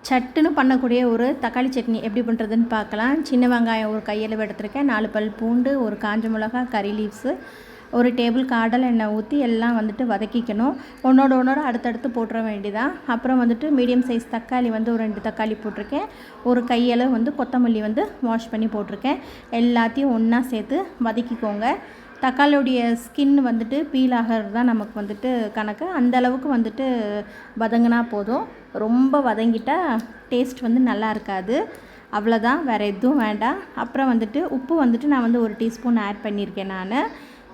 சட்டுன்னு பண்ணக்கூடிய ஒரு தக்காளி சட்னி எப்படி பண்ணுறதுன்னு பார்க்கலாம். சின்ன வெங்காயம் ஒரு கையளவு எடுத்துருக்கேன், 4 பல் பூண்டு, ஒரு காஞ்ச மிளகா, கறி லீவ்ஸு, ஒரு டேபிள் கடலை எண்ணெய் ஊற்றி எல்லாம் வதக்கிக்கணும். ஒன்றோட அடுத்தடுத்து போட்டுற வேண்டியதான். அப்புறம் மீடியம் சைஸ் தக்காளி ஒரு 2 தக்காளி போட்டிருக்கேன். ஒரு கையளவு கொத்தமல்லி வாஷ் பண்ணி போட்டிருக்கேன். எல்லாத்தையும் ஒன்றா சேர்த்து வதக்கிக்கோங்க. தக்காளியோடைய ஸ்கின் பீல் ஆகிறது தான் நமக்கு கணக்கு. அந்தளவுக்கு வதங்கினா போதும். ரொம்ப வதங்கிட்டால் டேஸ்ட் நல்லா இருக்காது. அவ்வளோதான், வேறு எதுவும் வேண்டாம். அப்புறம் உப்பு நான் 1 டீஸ்பூன் ஆட் பண்ணியிருக்கேன். நான்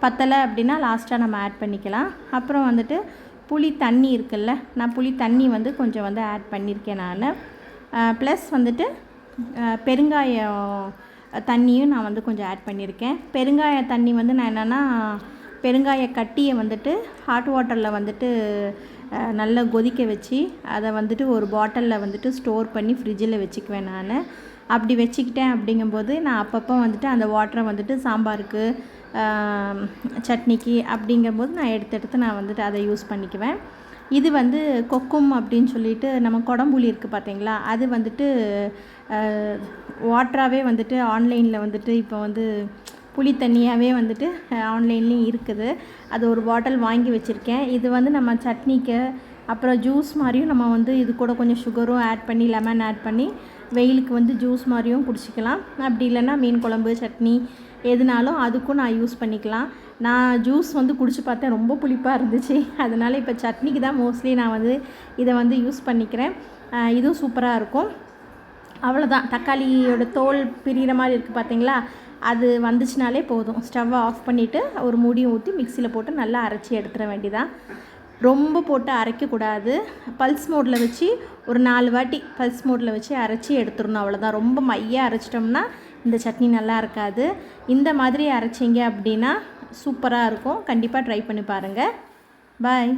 பத்தலை அப்படின்னா லாஸ்ட்டாக நம்ம ஆட் பண்ணிக்கலாம். அப்புறம் புளி தண்ணி இருக்குல்ல, நான் புளி தண்ணி கொஞ்சம் ஆட் பண்ணியிருக்கேன். நான் ப்ளஸ் பெருங்காயம் தண்ணியும் நான் கொஞ்சம் ஆட் பண்ணியிருக்கேன். பெருங்காய தண்ணி நான் என்னென்னா பெருங்காய கட்டியை ஹாட் வாட்டரில் நல்லா கொதிக்க வச்சு அதை ஒரு பாட்டிலில் ஸ்டோர் பண்ணி ஃப்ரிட்ஜில் வச்சுக்குவேன். நான் அப்படி வச்சுக்கிட்டேன். அப்படிங்கும்போது நான் அப்பப்போ அந்த வாட்டரை சாம்பாருக்கு, சட்னிக்கு அப்படிங்கும்போது நான் எடுத்து நான் அதை யூஸ் பண்ணிக்குவேன். இது கொக்கும் அப்படின்னு சொல்லிட்டு நம்ம குடம்புளி இருக்குது பார்த்தீங்களா, அது வாட்டராகவே ஆன்லைனில் இப்போ புளி தண்ணியாகவே ஆன்லைன்லேயும் இருக்குது. அது ஒரு பாட்டில் வாங்கி வச்சுருக்கேன். இது நம்ம சட்னிக்கு அப்புறம் ஜூஸ் மாதிரியும் நம்ம இது கூட கொஞ்சம் சுகரும் ஆட் பண்ணி, லெமன் ஆட் பண்ணி வெயிலுக்கு ஜூஸ் மாதிரியும் குடிச்சிக்கலாம். அப்படி இல்லைன்னா மீன் குழம்பு, சட்னி எதுனாலும் அதுக்கும் நான் யூஸ் பண்ணிக்கலாம். நான் ஜூஸ் குடிச்சு பார்த்தேன், ரொம்ப புளிப்பாக இருந்துச்சு. அதனால் இப்போ சட்னிக்கு தான் மோஸ்ட்லி நான் இதை யூஸ் பண்ணிக்கிறேன். இதுவும் சூப்பராக இருக்கும். அவ்வளோதான், தக்காளியோட தோல் பிரிகிற மாதிரி இருக்குது பார்த்தீங்களா, அது வந்துச்சுனாலே போதும். ஸ்டவ்வை ஆஃப் பண்ணிவிட்டு ஒரு மூடியும் ஊற்றி மிக்சியில் போட்டு நல்லா அரைச்சி எடுத்துட வேண்டியதான். ரொம்ப போட்டு அரைக்கக்கூடாது. பல்ஸ் மோடில் வச்சு ஒரு 4 வாட்டி பல்ஸ் மோடில் வச்சு அரைச்சி எடுத்துடணும். அவ்வளோதான். ரொம்ப மையாக அரைச்சிட்டோம்னா இந்த சட்னி நல்லா இருக்காது. இந்த மாதிரி அரைச்சிங்க அப்படின்னா சூப்பராக இருக்கும். கண்டிப்பாக ட்ரை பண்ணி பாருங்கள். பாய்.